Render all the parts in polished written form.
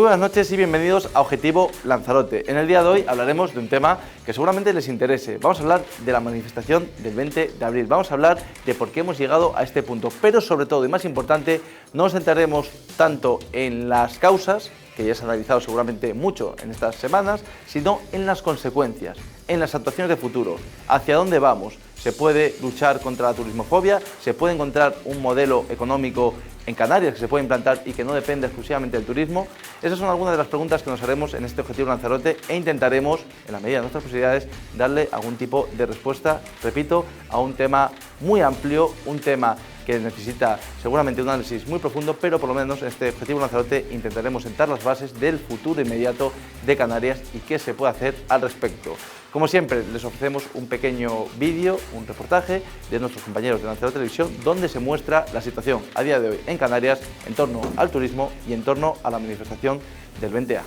Muy buenas noches y bienvenidos a Objetivo Lanzarote. En el día de hoy hablaremos de un tema que seguramente les interese. Vamos a hablar de la manifestación del 20 de abril. Vamos a hablar de por qué hemos llegado a este punto. Pero sobre todo y más importante, no nos centraremos tanto en las causas, que ya se han analizado seguramente mucho en estas semanas, sino en las consecuencias, en las actuaciones de futuro. ¿Hacia dónde vamos? ¿Se puede luchar contra la turismofobia? ¿Se puede encontrar un modelo económico en Canarias que se puede implantar y que no depende exclusivamente del turismo? Esas son algunas de las preguntas que nos haremos en este Objetivo Lanzarote e intentaremos, en la medida de nuestras posibilidades, darle algún tipo de respuesta, repito, a un tema muy amplio, un tema que necesita seguramente un análisis muy profundo, pero por lo menos en este Objetivo Lanzarote intentaremos sentar las bases del futuro inmediato de Canarias y qué se puede hacer al respecto. Como siempre, les ofrecemos un pequeño vídeo, un reportaje de nuestros compañeros de Lanzarote Televisión, donde se muestra la situación a día de hoy en Canarias en torno al turismo y en torno a la manifestación del 20A.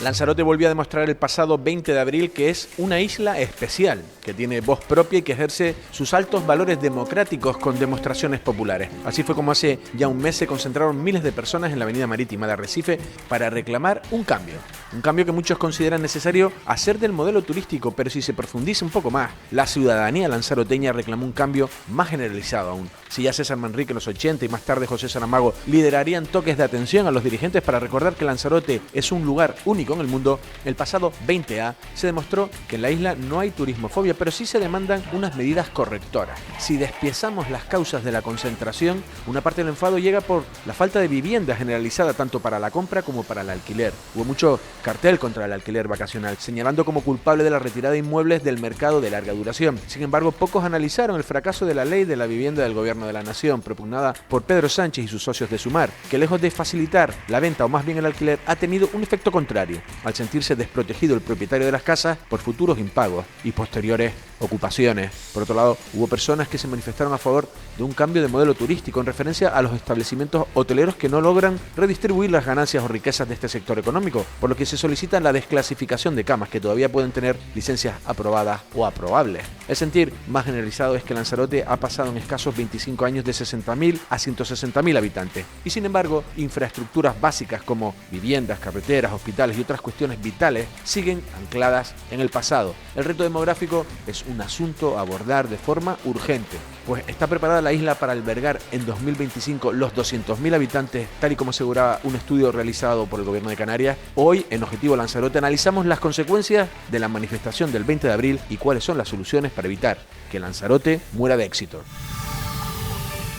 Lanzarote volvió a demostrar el pasado 20 de abril que es una isla especial, que tiene voz propia y que ejerce sus altos valores democráticos con demostraciones populares. Así fue como hace ya un mes se concentraron miles de personas en la avenida marítima de Arrecife para reclamar un cambio que muchos consideran necesario hacer del modelo turístico, pero si se profundiza un poco más, la ciudadanía lanzaroteña reclamó un cambio más generalizado aún. Si ya César Manrique en los 80 y más tarde José Saramago liderarían toques de atención a los dirigentes para recordar que Lanzarote es un lugar único en el mundo, el pasado 20A se demostró que en la isla no hay turismofobia, pero sí se demandan unas medidas correctoras. Si despiezamos las causas de la concentración, una parte del enfado llega por la falta de vivienda generalizada tanto para la compra como para el alquiler. Hubo mucho cartel contra el alquiler vacacional, señalando como culpable de la retirada de inmuebles del mercado de larga duración. Sin embargo, pocos analizaron el fracaso de la ley de la vivienda del gobierno de la nación, propugnada por Pedro Sánchez y sus socios de Sumar, que lejos de facilitar la venta o más bien el alquiler, ha tenido un efecto contrario, al sentirse desprotegido el propietario de las casas por futuros impagos y posteriores ocupaciones. Por otro lado, hubo personas que se manifestaron a favor de un cambio de modelo turístico en referencia a los establecimientos hoteleros que no logran redistribuir las ganancias o riquezas de este sector económico, por lo que se solicita la desclasificación de camas que todavía pueden tener licencias aprobadas o aprobables. El sentir más generalizado es que Lanzarote ha pasado en escasos 25 años de 60.000 a 160.000 habitantes y sin embargo infraestructuras básicas como viviendas, carreteras, hospitales y otras cuestiones vitales siguen ancladas en el pasado. El reto demográfico es un asunto a abordar de forma urgente, pues está preparada la isla para albergar en 2025 los 200.000 habitantes, tal y como aseguraba un estudio realizado por el Gobierno de Canarias. Hoy, en Objetivo Lanzarote, analizamos las consecuencias de la manifestación del 20 de abril y cuáles son las soluciones para evitar que Lanzarote muera de éxito.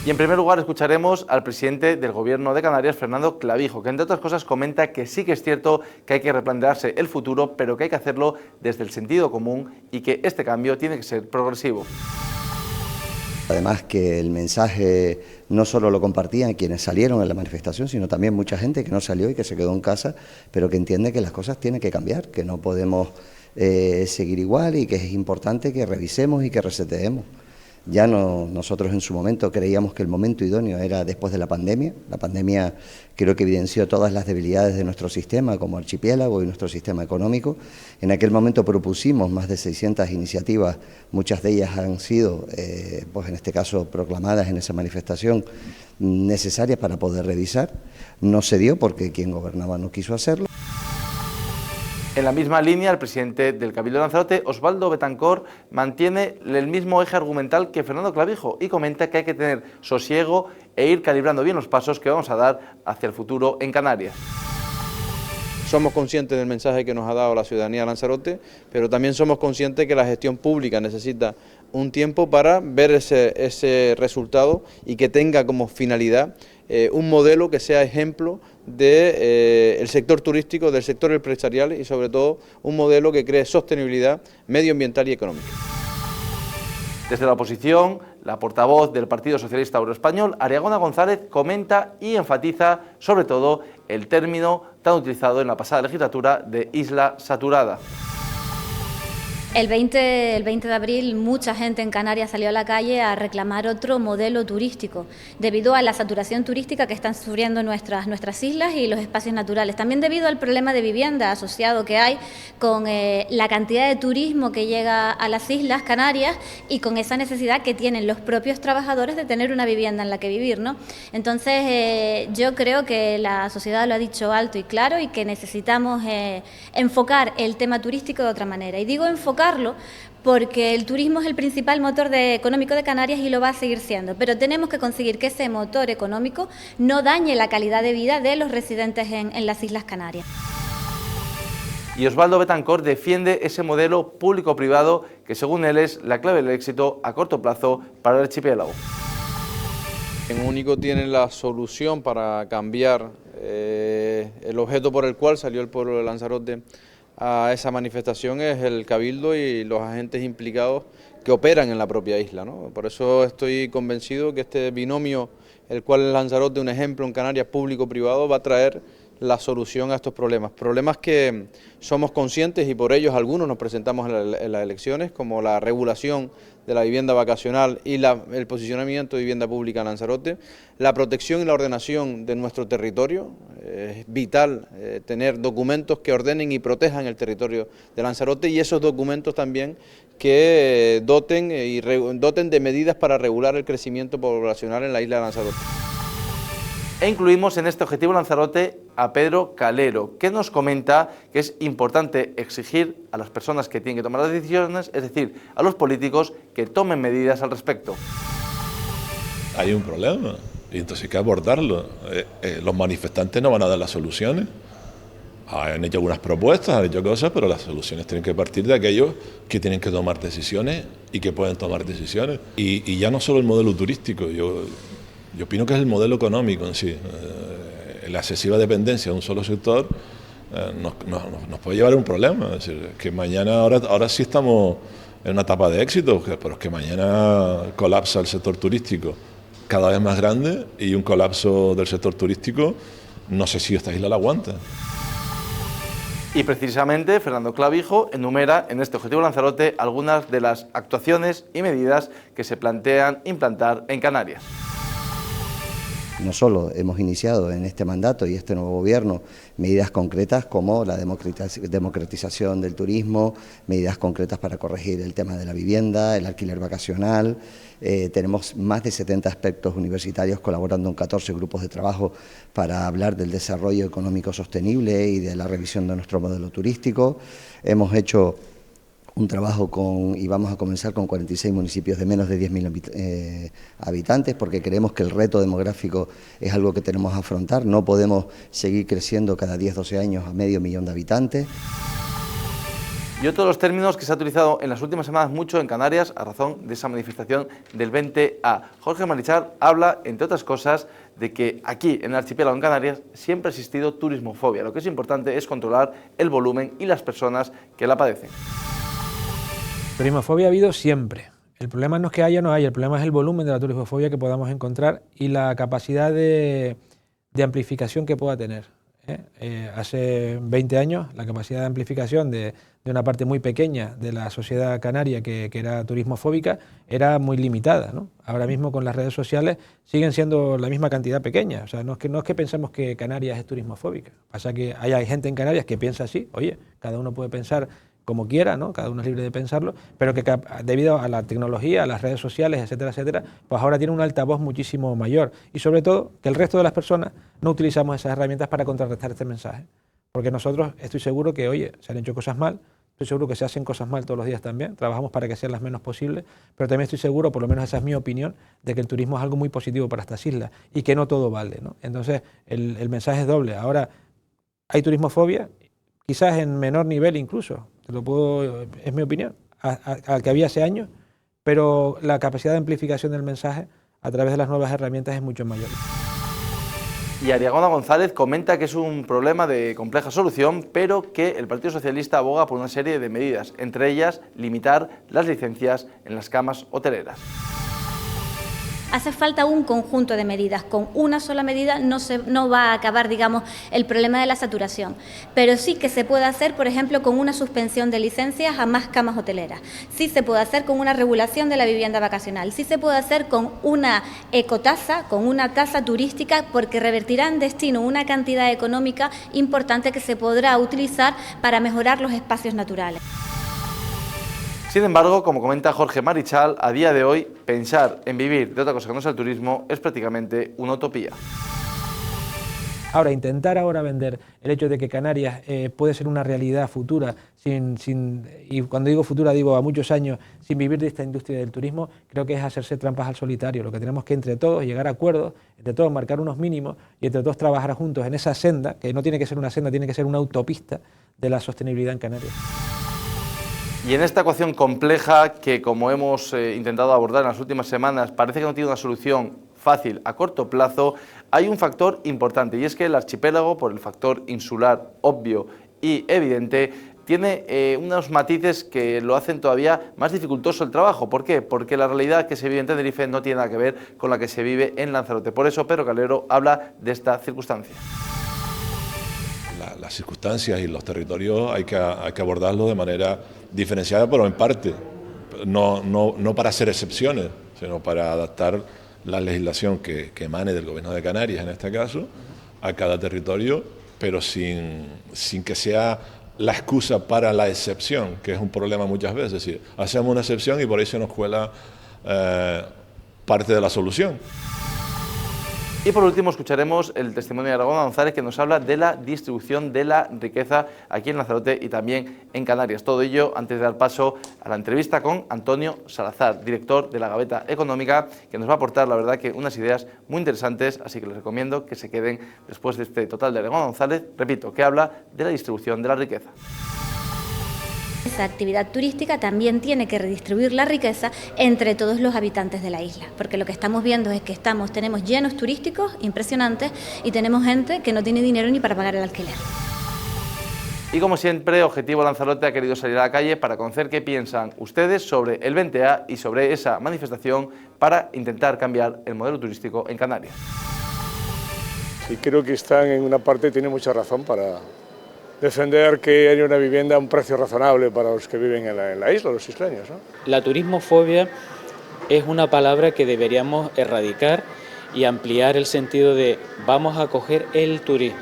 Y en primer lugar escucharemos al presidente del Gobierno de Canarias, Fernando Clavijo, que entre otras cosas comenta que sí que es cierto que hay que replantearse el futuro, pero que hay que hacerlo desde el sentido común y que este cambio tiene que ser progresivo. Además que el mensaje no solo lo compartían quienes salieron en la manifestación, sino también mucha gente que no salió y que se quedó en casa, pero que entiende que las cosas tienen que cambiar, que no podemos seguir igual y que es importante que revisemos y que reseteemos. Ya nosotros en su momento creíamos que el momento idóneo era después de la pandemia. La pandemia creo que evidenció todas las debilidades de nuestro sistema como archipiélago y nuestro sistema económico. En aquel momento propusimos más de 600 iniciativas, muchas de ellas han sido, pues en este caso, proclamadas en esa manifestación, necesarias para poder revisar. No se dio porque quien gobernaba no quiso hacerlo. En la misma línea, el presidente del Cabildo de Lanzarote, Osvaldo Betancor, mantiene el mismo eje argumental que Fernando Clavijo y comenta que hay que tener sosiego e ir calibrando bien los pasos que vamos a dar hacia el futuro en Canarias. Somos conscientes del mensaje que nos ha dado la ciudadanía de Lanzarote, pero también somos conscientes que la gestión pública necesita un tiempo para ver ese resultado y que tenga como finalidad un modelo que sea ejemplo del sector turístico, del sector empresarial y sobre todo un modelo que cree sostenibilidad medioambiental y económica. Desde la oposición, la portavoz del Partido Socialista Obrero Español, Ariagona González, comenta y enfatiza sobre todo el término tan utilizado en la pasada legislatura de isla saturada. El 20 de abril mucha gente en Canarias salió a la calle a reclamar otro modelo turístico, debido a la saturación turística que están sufriendo nuestras islas y los espacios naturales. También debido al problema de vivienda asociado que hay con la cantidad de turismo que llega a las Islas Canarias y con esa necesidad que tienen los propios trabajadores de tener una vivienda en la que vivir, ¿no? Entonces yo creo que la sociedad lo ha dicho alto y claro y que necesitamos enfocar el tema turístico de otra manera. Y digo enfocarlo porque el turismo es el principal motor económico de Canarias y lo va a seguir siendo, pero tenemos que conseguir que ese motor económico no dañe la calidad de vida de los residentes en las Islas Canarias. Y Osvaldo Betancor defiende ese modelo público-privado que según él es la clave del éxito a corto plazo para el archipiélago. En Único tiene la solución para cambiar el objeto por el cual salió el pueblo de Lanzarote a esa manifestación es el Cabildo y los agentes implicados que operan en la propia isla, ¿no? Por eso estoy convencido que este binomio, el cual es Lanzarote, un ejemplo en Canarias público-privado, va a traer la solución a estos problemas que somos conscientes y por ellos algunos nos presentamos en las elecciones, como la regulación de la vivienda vacacional y el posicionamiento de vivienda pública en Lanzarote, la protección y la ordenación de nuestro territorio. Es vital tener documentos que ordenen y protejan el territorio de Lanzarote y esos documentos también que doten de medidas para regular el crecimiento poblacional en la isla de Lanzarote. E incluimos en este objetivo Lanzarote a Pedro Calero, que nos comenta que es importante exigir a las personas que tienen que tomar las decisiones, es decir, a los políticos, que tomen medidas al respecto. Hay un problema y entonces hay que abordarlo. Los manifestantes no van a dar las soluciones. Han hecho algunas propuestas, han hecho cosas, pero las soluciones tienen que partir de aquellos que tienen que tomar decisiones y que pueden tomar decisiones. Y ya no solo el modelo turístico, yo opino que es el modelo económico en sí. La excesiva dependencia de un solo sector nos puede llevar a un problema. Es decir, que mañana, ahora sí estamos en una etapa de éxito, pero es que mañana colapsa el sector turístico cada vez más grande y un colapso del sector turístico, no sé si esta isla la aguanta. Y precisamente Fernando Clavijo enumera en este objetivo Lanzarote algunas de las actuaciones y medidas que se plantean implantar en Canarias. No solo hemos iniciado en este mandato y este nuevo gobierno medidas concretas como la democratización del turismo, medidas concretas para corregir el tema de la vivienda, el alquiler vacacional. Tenemos más de 70 expertos universitarios colaborando en 14 grupos de trabajo para hablar del desarrollo económico sostenible y de la revisión de nuestro modelo turístico. Hemos hecho un trabajo y vamos a comenzar con 46 municipios de menos de 10.000 habitantes, porque creemos que el reto demográfico es algo que tenemos que afrontar. No podemos seguir creciendo cada 10-12 años a medio millón de habitantes. Y otro de los términos que se ha utilizado en las últimas semanas mucho en Canarias a razón de esa manifestación del 20A. Jorge Marichal habla, entre otras cosas, de que aquí en el archipiélago en Canarias siempre ha existido turismofobia. Lo que es importante es controlar el volumen y las personas que la padecen. Turismofobia ha habido siempre. El problema no es que haya o no haya, el problema es el volumen de la turismofobia que podamos encontrar y la capacidad de amplificación que pueda tener. Hace 20 años la capacidad de amplificación de una parte muy pequeña de la sociedad canaria que era turismofóbica era muy limitada, ¿no? Ahora mismo con las redes sociales siguen siendo la misma cantidad pequeña. O sea, no es que pensemos que Canarias es turismofóbica. Pasa que hay gente en Canarias que piensa así. Oye, cada uno puede pensar como quiera, ¿no? Cada uno es libre de pensarlo, pero que debido a la tecnología, a las redes sociales, etcétera, etcétera, pues ahora tiene un altavoz muchísimo mayor. Y sobre todo, que el resto de las personas no utilizamos esas herramientas para contrarrestar este mensaje. Porque nosotros estoy seguro que, oye, se han hecho cosas mal, estoy seguro que se hacen cosas mal todos los días también, trabajamos para que sean las menos posibles, pero también estoy seguro, por lo menos esa es mi opinión, de que el turismo es algo muy positivo para estas islas y que no todo vale, ¿no? Entonces, el mensaje es doble. Ahora, hay turismofobia, quizás en menor nivel incluso, es mi opinión, al que había hace años, pero la capacidad de amplificación del mensaje a través de las nuevas herramientas es mucho mayor. Y Ariagona González comenta que es un problema de compleja solución, pero que el Partido Socialista aboga por una serie de medidas, entre ellas limitar las licencias en las camas hoteleras. Hace falta un conjunto de medidas. Con una sola medida no va a acabar, digamos, el problema de la saturación. Pero sí que se puede hacer, por ejemplo, con una suspensión de licencias a más camas hoteleras. Sí se puede hacer con una regulación de la vivienda vacacional. Sí se puede hacer con una ecotasa, con una tasa turística, porque revertirá en destino una cantidad económica importante que se podrá utilizar para mejorar los espacios naturales. Sin embargo, como comenta Jorge Marichal, a día de hoy pensar en vivir de otra cosa que no sea el turismo es prácticamente una utopía. Ahora, intentar ahora vender el hecho de que Canarias puede ser una realidad futura, y cuando digo futura digo a muchos años, sin vivir de esta industria del turismo, creo que es hacerse trampas al solitario. Lo que tenemos que entre todos llegar a acuerdos, entre todos marcar unos mínimos y entre todos trabajar juntos en esa senda, que no tiene que ser una senda, tiene que ser una autopista de la sostenibilidad en Canarias. Y en esta ecuación compleja que, como hemos intentado abordar en las últimas semanas, parece que no tiene una solución fácil a corto plazo, hay un factor importante, y es que el archipiélago, por el factor insular obvio y evidente, tiene unos matices que lo hacen todavía más dificultoso el trabajo. ¿Por qué? Porque la realidad que se vive en Tenerife no tiene nada que ver con la que se vive en Lanzarote. Por eso Pedro Calero habla de esta circunstancia. Las circunstancias y los territorios hay que abordarlos de manera diferenciada, pero en parte, no para hacer excepciones, sino para adaptar la legislación que emane del Gobierno de Canarias, en este caso, a cada territorio, pero sin que sea la excusa para la excepción, que es un problema muchas veces. Es decir, hacemos una excepción y por ahí se nos cuela parte de la solución. Y por último escucharemos el testimonio de Aragón González, que nos habla de la distribución de la riqueza aquí en Lanzarote y también en Canarias. Todo ello antes de dar paso a la entrevista con Antonio Salazar, director de la Gaveta Económica, que nos va a aportar, la verdad, que unas ideas muy interesantes, así que les recomiendo que se queden después de este total de Aragón González, repito, que habla de la distribución de la riqueza. Esa actividad turística también tiene que redistribuir la riqueza entre todos los habitantes de la isla, porque lo que estamos viendo es que tenemos llenos turísticos impresionantes y tenemos gente que no tiene dinero ni para pagar el alquiler. Y como siempre, Objetivo Lanzarote ha querido salir a la calle para conocer qué piensan ustedes sobre el 20A y sobre esa manifestación para intentar cambiar el modelo turístico en Canarias. Sí, creo que están en una parte, tiene mucha razón para defender que haya una vivienda a un precio razonable para los que viven en la isla, los isleños, ¿no? La turismofobia es una palabra que deberíamos erradicar y ampliar el sentido de vamos a acoger el turismo.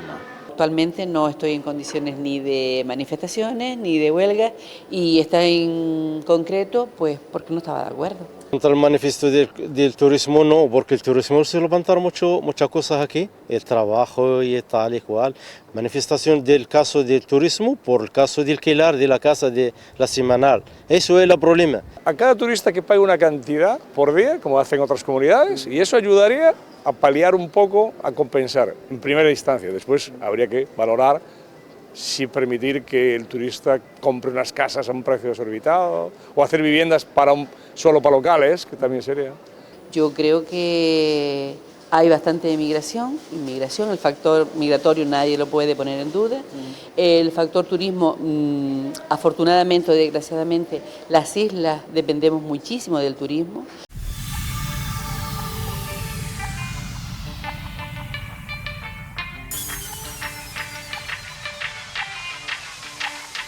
Actualmente no estoy en condiciones ni de manifestaciones ni de huelga y está en concreto pues porque no estaba de acuerdo. Contra el manifiesto del turismo no, porque el turismo se levantaron muchas cosas aquí, el trabajo y tal y cual. Manifestación del caso del turismo por el caso de alquilar de la casa de la semanal. Eso es el problema. A cada turista que pague una cantidad por día, como hacen otras comunidades, y eso ayudaría a paliar un poco, a compensar en primera instancia. Después habría que valorar si permitir que el turista compre unas casas a un precio desorbitado o hacer viviendas solo para locales, que también sería. Yo creo que hay bastante inmigración, el factor migratorio nadie lo puede poner en duda. El factor turismo, afortunadamente o desgraciadamente, las islas dependemos muchísimo del turismo.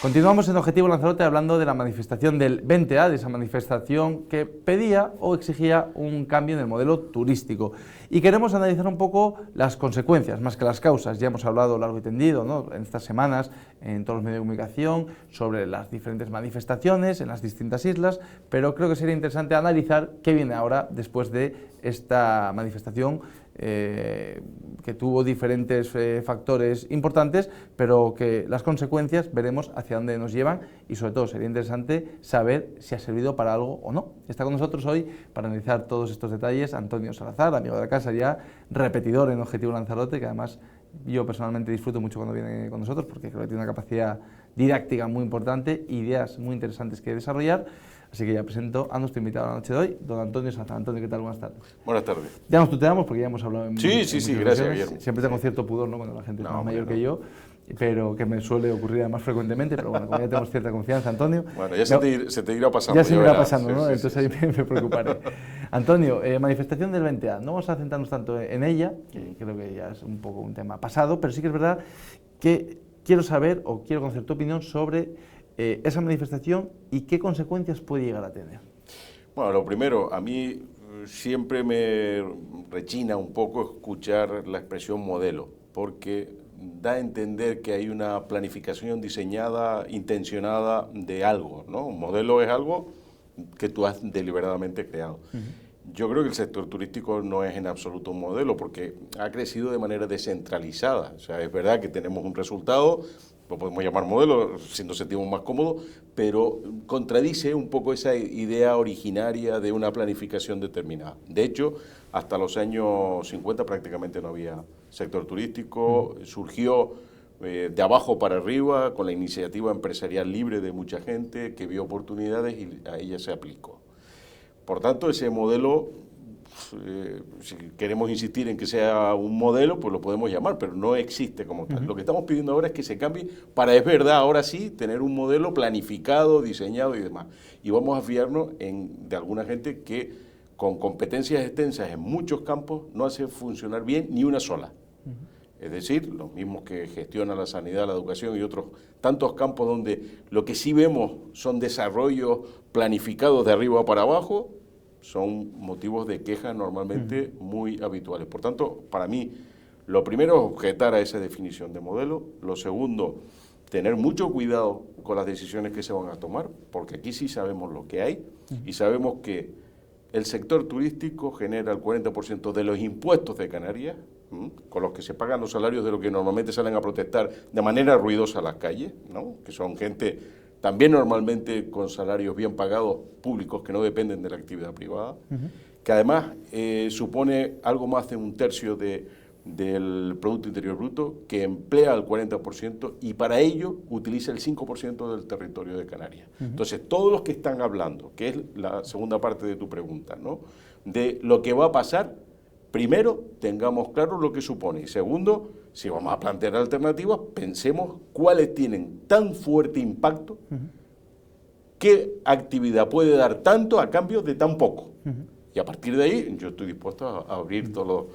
Continuamos en Objetivo Lanzarote hablando de la manifestación del 20A, de esa manifestación que pedía o exigía un cambio en el modelo turístico. Y queremos analizar un poco las consecuencias, más que las causas. Ya hemos hablado largo y tendido, ¿no?, en estas semanas en todos los medios de comunicación sobre las diferentes manifestaciones en las distintas islas, pero creo que sería interesante analizar qué viene ahora después de esta manifestación que tuvo diferentes factores importantes, pero que las consecuencias veremos hacia dónde nos llevan y sobre todo sería interesante saber si ha servido para algo o no. Está con nosotros hoy para analizar todos estos detalles Antonio Salazar, amigo de la casa ya, repetidor en Objetivo Lanzarote, que además yo personalmente disfruto mucho cuando viene con nosotros porque creo que tiene una capacidad didáctica muy importante, ideas muy interesantes que desarrollar. Así que ya presento a nuestro invitado de la noche de hoy, don Antonio Salazar. Antonio, ¿qué tal? Buenas tardes. Buenas tardes. Ya nos tuteamos porque ya hemos hablado en Sí, gracias, Guillermo. Siempre tengo cierto pudor, ¿no?, cuando la gente es más mayor que yo, pero que me suele ocurrir además frecuentemente, pero bueno, como ya tenemos cierta confianza, Antonio... Bueno, ya se te irá pasando. Ya se me irá verás. pasando, ¿no? Sí, Entonces sí, ahí me preocuparé. Antonio, manifestación del 20A, no vamos a centrarnos tanto en ella, que creo que ya es un poco un tema pasado, pero sí que es verdad que quiero saber o quiero conocer tu opinión sobre esa manifestación y qué consecuencias puede llegar a tener. Bueno, lo primero, a mí siempre me rechina un poco escuchar la expresión modelo, porque da a entender que hay una planificación diseñada, intencionada de algo, ¿no? Un modelo es algo que tú has deliberadamente creado. Yo creo que el sector turístico no es en absoluto un modelo porque ha crecido de manera descentralizada. O sea, es verdad que tenemos un resultado, lo podemos llamar modelo si nos sentimos más cómodos, pero contradice un poco esa idea originaria de una planificación determinada. De hecho, hasta los años 50 prácticamente no había sector turístico, surgió de abajo para arriba con la iniciativa empresarial libre de mucha gente que vio oportunidades y a ella se aplicó. Por tanto, ese modelo, si queremos insistir en que sea un modelo, pues lo podemos llamar, pero no existe como tal. Lo que estamos pidiendo ahora es que se cambie para, es verdad, ahora sí, tener un modelo planificado, diseñado y demás. Y vamos a fiarnos de alguna gente que con competencias extensas en muchos campos no hace funcionar bien ni una sola. Es decir, los mismos que gestionan la sanidad, la educación y otros tantos campos donde lo que sí vemos son desarrollos planificados de arriba para abajo, son motivos de queja normalmente muy habituales. Por tanto, para mí, lo primero es objetar a esa definición de modelo. Lo segundo, tener mucho cuidado con las decisiones que se van a tomar, porque aquí sí sabemos lo que hay y sabemos que el sector turístico genera el 40% de los impuestos de Canarias, con los que se pagan los salarios de los que normalmente salen a protestar de manera ruidosa a las calles, ¿no? Que son gente también normalmente con salarios bien pagados públicos que no dependen de la actividad privada, que además supone algo más de un tercio del Producto Interior Bruto, que emplea al 40% y para ello utiliza el 5% del territorio de Canarias. Entonces, todos los que están hablando, que es la segunda parte de tu pregunta, ¿no? De lo que va a pasar, primero, tengamos claro lo que supone. Y segundo, si vamos a plantear alternativas, pensemos cuáles tienen tan fuerte impacto, qué actividad puede dar tanto a cambio de tan poco. Y a partir de ahí, yo estoy dispuesto a abrir todos los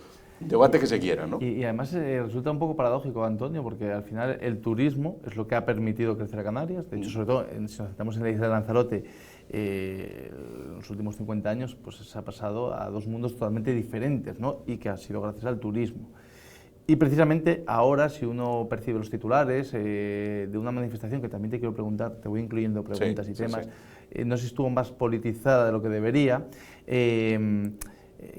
debates que se quieran, ¿no? Y además resulta un poco paradójico, Antonio, porque al final el turismo es lo que ha permitido crecer a Canarias. De hecho, sobre todo, si nos centramos en la isla de Lanzarote, en los últimos 50 años pues se ha pasado a dos mundos totalmente diferentes, ¿no? Y que ha sido gracias al turismo. Y precisamente ahora, si uno percibe los titulares de una manifestación, que también te quiero preguntar, te voy incluyendo preguntas y temas, no sé si estuvo más politizada de lo que debería,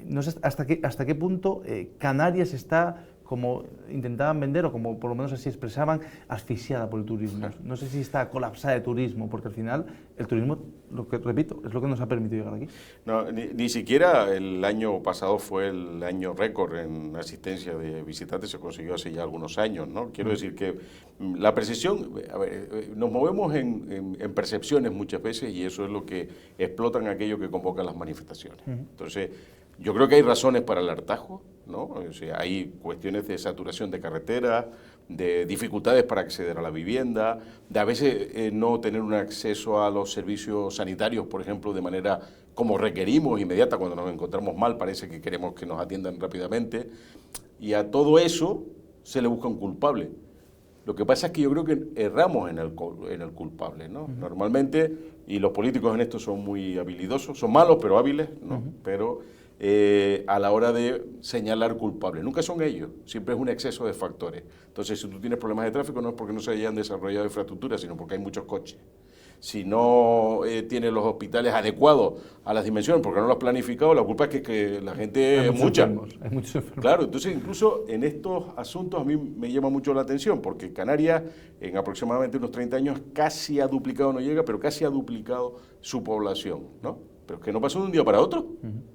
no sé hasta qué punto Canarias está, como intentaban vender, o como por lo menos así expresaban, asfixiada por el turismo. No sé si está colapsada de turismo, porque al final el turismo, lo que repito, es lo que nos ha permitido llegar aquí. No, ni siquiera el año pasado fue el año récord en asistencia de visitantes, se consiguió hace ya algunos años, ¿no? Quiero decir que la percepción, a ver, nos movemos en percepciones muchas veces y eso es lo que explotan aquello que convocan las manifestaciones. Entonces, yo creo que hay razones para el hartazgo, ¿no? O sea, hay cuestiones de saturación de carreteras, de dificultades para acceder a la vivienda, de a veces no tener un acceso a los servicios sanitarios, por ejemplo, de manera como requerimos, inmediata, cuando nos encontramos mal, parece que queremos que nos atiendan rápidamente, y a todo eso se le busca un culpable. Lo que pasa es que yo creo que erramos en el culpable, ¿no? Normalmente, y los políticos en esto son muy habilidosos, son malos pero hábiles, ¿no? Pero a la hora de señalar culpables. Nunca son ellos, siempre es un exceso de factores. Entonces, si tú tienes problemas de tráfico, no es porque no se hayan desarrollado infraestructuras, sino porque hay muchos coches. Si no tienes los hospitales adecuados a las dimensiones, porque no lo has planificado, la culpa es que la gente es mucha. Hay muchos enfermos. Claro, entonces incluso en estos asuntos a mí me llama mucho la atención, porque Canarias en aproximadamente unos 30 años casi ha duplicado, no llega, pero casi ha duplicado su población, ¿no? Pero es que no pasó de un día para otro.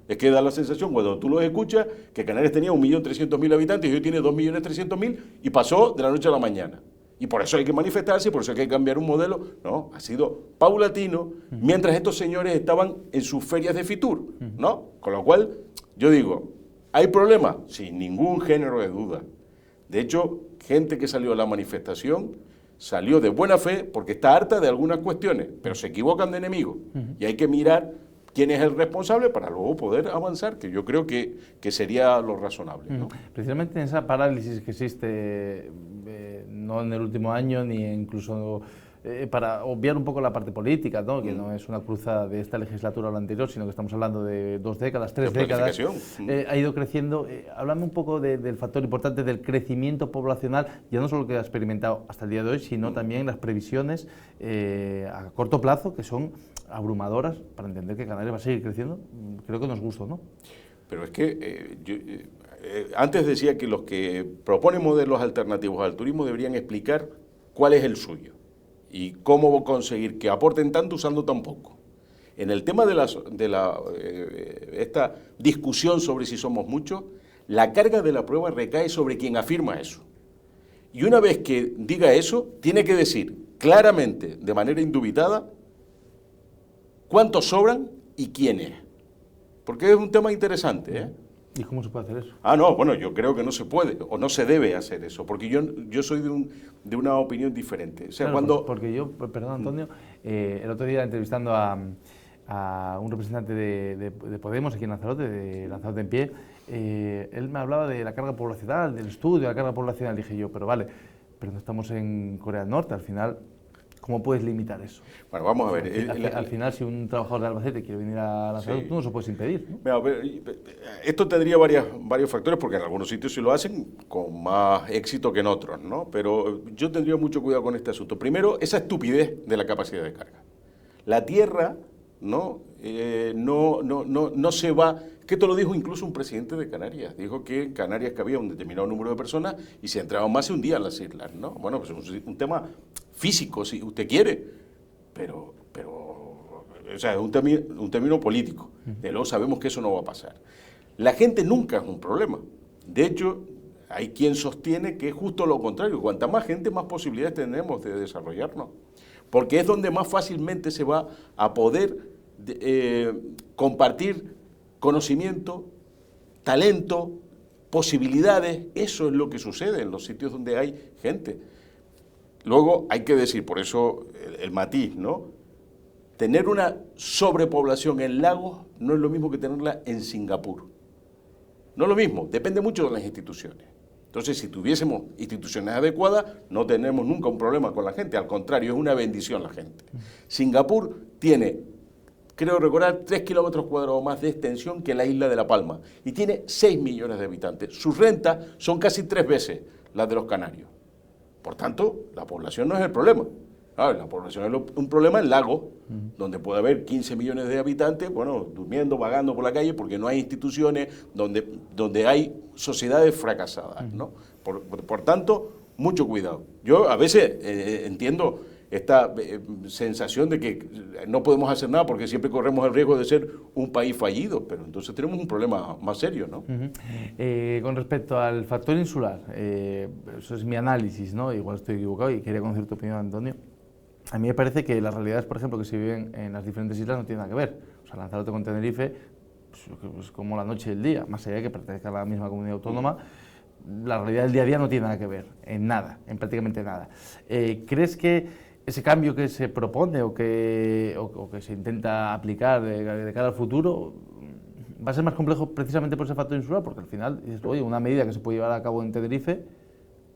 Es que da la sensación, cuando tú los escuchas, que Canarias tenía 1.300.000 habitantes y hoy tiene 2.300.000 y pasó de la noche a la mañana. Y por eso hay que manifestarse, por eso hay que cambiar un modelo. No, ha sido paulatino, mientras estos señores estaban en sus ferias de Fitur, ¿no? Con lo cual, yo digo, ¿hay problemas? Sin ningún género de duda. De hecho, gente que salió a la manifestación salió de buena fe porque está harta de algunas cuestiones, pero se equivocan de enemigo. Y hay que mirar quién es el responsable para luego poder avanzar, que yo creo que sería lo razonable, ¿no? Precisamente en esa parálisis que existe, no en el último año, ni incluso para obviar un poco la parte política, ¿no? Que no es una cruzada de esta legislatura o la anterior, sino que estamos hablando de 2 décadas, 3 décadas, ha ido creciendo. Háblame un poco del factor importante del crecimiento poblacional, ya no solo lo que ha experimentado hasta el día de hoy, sino también las previsiones a corto plazo, que son abrumadoras para entender que Canarias va a seguir creciendo. Creo que nos gusta, ¿no? Pero es que antes decía que los que proponen modelos alternativos al turismo deberían explicar cuál es el suyo y cómo conseguir que aporten tanto usando tan poco. En el tema de esta discusión sobre si somos muchos, la carga de la prueba recae sobre quien afirma eso. Y una vez que diga eso, tiene que decir claramente, de manera indubitada, cuántos sobran y quiénes. Porque es un tema interesante, ¿eh? ¿Y cómo se puede hacer eso? No, bueno, yo creo que no se puede o no se debe hacer eso, porque yo soy de una opinión diferente. O sea, claro, porque yo, perdón Antonio, el otro día entrevistando a un representante de Podemos aquí en Lanzarote, de Lanzarote en Pie, él me hablaba de la carga poblacional, del estudio de la carga poblacional. Dije yo, pero vale, pero no estamos en Corea del Norte, al final, ¿cómo puedes limitar eso? Bueno, vamos a ver. Al final, si un trabajador de Albacete quiere venir a Lanzarote, tú no se puedes impedir, ¿no? Esto tendría varios factores, porque en algunos sitios sí lo hacen con más éxito que en otros, ¿no? Pero yo tendría mucho cuidado con este asunto. Primero, esa estupidez de la capacidad de carga. La tierra, no se va. Que esto lo dijo incluso un presidente de Canarias. Dijo que en Canarias cabía un determinado número de personas y si entraban más se hundían las islas, ¿no? Bueno, pues es un tema físico, si usted quiere, pero o sea, es un término político. De luego sabemos que eso no va a pasar. La gente nunca es un problema. De hecho, hay quien sostiene que es justo lo contrario. Cuanta más gente, más posibilidades tenemos de desarrollarnos. Porque es donde más fácilmente se va a poder compartir conocimiento, talento, posibilidades. Eso es lo que sucede en los sitios donde hay gente. Luego hay que decir, por eso el matiz, ¿no? Tener una sobrepoblación en lagos no es lo mismo que tenerla en Singapur. No es lo mismo, depende mucho de las instituciones. Entonces, si tuviésemos instituciones adecuadas, no tenemos nunca un problema con la gente. Al contrario, es una bendición la gente. Singapur tiene, creo recordar, 3 kilómetros cuadrados más de extensión que la isla de La Palma. Y tiene 6 millones de habitantes. Sus rentas son casi 3 veces las de los canarios. Por tanto, la población no es el problema. La población es un problema en lagos, donde puede haber 15 millones de habitantes, bueno, durmiendo, vagando por la calle, porque no hay instituciones, donde hay sociedades fracasadas, ¿no? Por tanto, mucho cuidado. Yo a veces entiendo esta sensación de que no podemos hacer nada porque siempre corremos el riesgo de ser un país fallido, pero entonces tenemos un problema más serio, ¿no? Con respecto al factor insular, eso es mi análisis, ¿no? Igual estoy equivocado y quería conocer tu opinión, Antonio. A mí me parece que las realidades, por ejemplo, que se viven en las diferentes islas no tienen nada que ver. O sea, Lanzarote con Tenerife pues como la noche y el día, más allá de que pertenezca a la misma comunidad autónoma, la realidad del día a día no tiene nada que ver, en nada, en prácticamente nada. ¿Crees que ese cambio que se propone o que se intenta aplicar de cara al futuro va a ser más complejo precisamente por ese factor insular? Porque al final, oye, una medida que se puede llevar a cabo en Tenerife,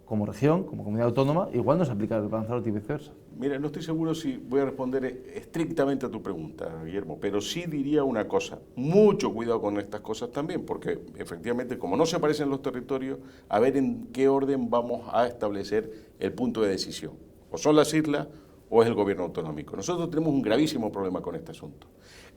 como región, como comunidad autónoma, igual no se aplica al Lanzarote y viceversa. Mira, no estoy seguro si voy a responder estrictamente a tu pregunta, Guillermo, pero sí diría una cosa, mucho cuidado con estas cosas también, porque efectivamente, como no se aparecen los territorios, a ver en qué orden vamos a establecer el punto de decisión. O son las islas o es el gobierno autonómico. Nosotros tenemos un gravísimo problema con este asunto.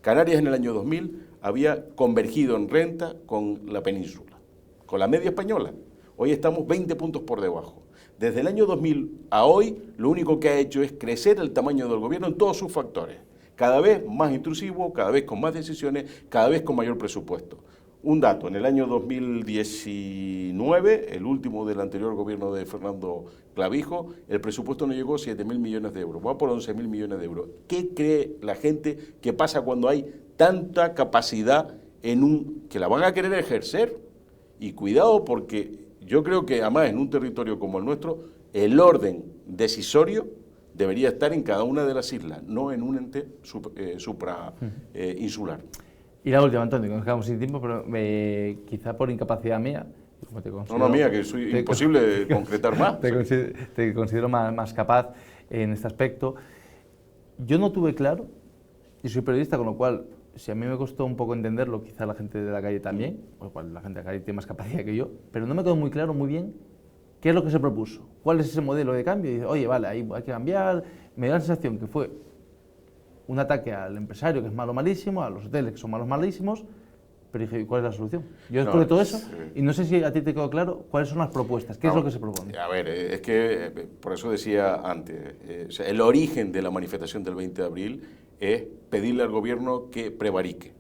Canarias en el año 2000 había convergido en renta con la península, con la media española. Hoy estamos 20 puntos por debajo. Desde el año 2000 a hoy, lo único que ha hecho es crecer el tamaño del gobierno en todos sus factores. Cada vez más intrusivo, cada vez con más decisiones, cada vez con mayor presupuesto. Un dato, en el año 2019, el último del anterior gobierno de Fernando Clavijo, el presupuesto no llegó a 7.000 millones de euros, va por 11.000 millones de euros. ¿Qué cree la gente que pasa cuando hay tanta capacidad que la van a querer ejercer? Y cuidado porque Yo creo que además en un territorio como el nuestro, el orden decisorio debería estar en cada una de las islas, no en un ente suprainsular. Y la última, Antonio, que nos quedamos sin tiempo, pero quizá por incapacidad mía, como te considero, No, mía, que soy imposible de concretar más. Te considero más capaz en este aspecto. Yo no tuve claro, y soy periodista, con lo cual, si a mí me costó un poco entenderlo, quizá la gente de la calle también, por lo cual la gente de la calle tiene más capacidad que yo, pero no me quedó muy claro, muy bien, qué es lo que se propuso, cuál es ese modelo de cambio. Y dice, oye, vale, ahí hay que cambiar. Me dio la sensación que fue un ataque al empresario, que es malo, malísimo, a los hoteles, que son malos, malísimos, pero dije, ¿cuál es la solución? Yo después de todo eso, y no sé si a ti te quedó claro, ¿cuáles son las propuestas? ¿Qué es lo que se propone? A ver, es que, por eso decía antes, o sea, el origen de la manifestación del 20 de abril es pedirle al gobierno que prevarique,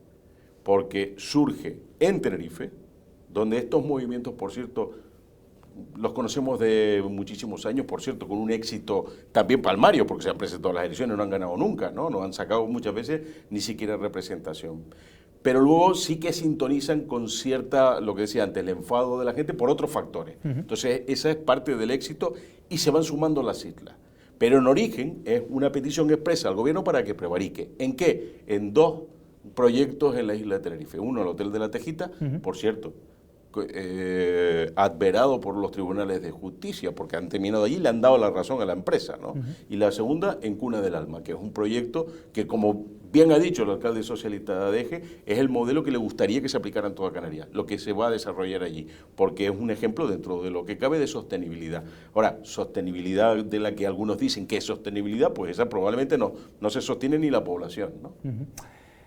porque surge en Tenerife, donde estos movimientos, por cierto, los conocemos de muchísimos años, por cierto, con un éxito también palmario, porque se han presentado a las elecciones, no han ganado nunca, ¿no? No han sacado muchas veces ni siquiera representación. Pero luego sí que sintonizan con cierta, lo que decía antes, el enfado de la gente por otros factores. Entonces, esa es parte del éxito y se van sumando las islas. Pero en origen es una petición expresa al gobierno para que prevarique. ¿En qué? En 2 proyectos en la isla de Tenerife. Uno, el Hotel de la Tejita, por cierto, adverado por los tribunales de justicia, porque han terminado allí y le han dado la razón a la empresa, ¿no? Y la segunda, en Cuna del Alma, que es un proyecto que, como bien ha dicho el alcalde socialista de Adeje, es el modelo que le gustaría que se aplicara en toda Canarias, lo que se va a desarrollar allí, porque es un ejemplo dentro de lo que cabe de sostenibilidad. Ahora, sostenibilidad de la que algunos dicen que es sostenibilidad, pues esa probablemente no se sostiene ni la población, ¿no?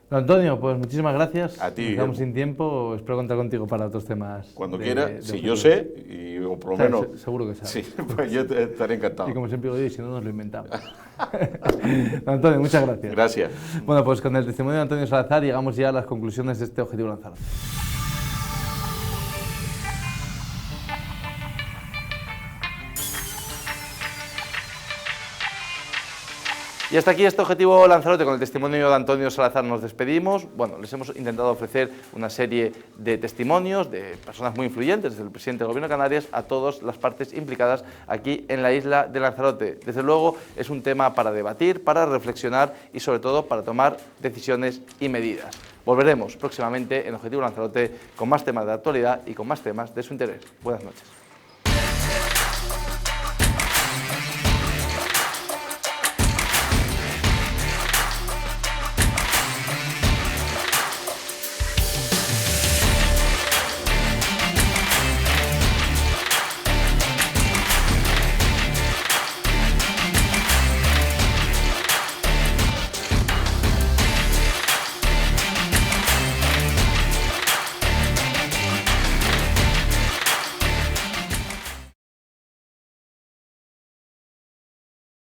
Don Antonio, pues muchísimas gracias. A ti. Nos quedamos sin tiempo, espero contar contigo para otros temas. Cuando quiera, si yo sé, o por lo menos... Seguro que sabes. Sí, pues yo estaré encantado. Y como siempre digo, si no nos lo inventamos. Don Antonio, muchas gracias. Gracias. Bueno, pues con el testimonio de Antonio Salazar llegamos ya a las conclusiones de este Objetivo Lanzarote. Y hasta aquí este Objetivo Lanzarote. Con el testimonio de Antonio Salazar nos despedimos. Bueno, les hemos intentado ofrecer una serie de testimonios de personas muy influyentes, desde el presidente del Gobierno de Canarias a todas las partes implicadas aquí en la isla de Lanzarote. Desde luego es un tema para debatir, para reflexionar y sobre todo para tomar decisiones y medidas. Volveremos próximamente en Objetivo Lanzarote con más temas de actualidad y con más temas de su interés. Buenas noches.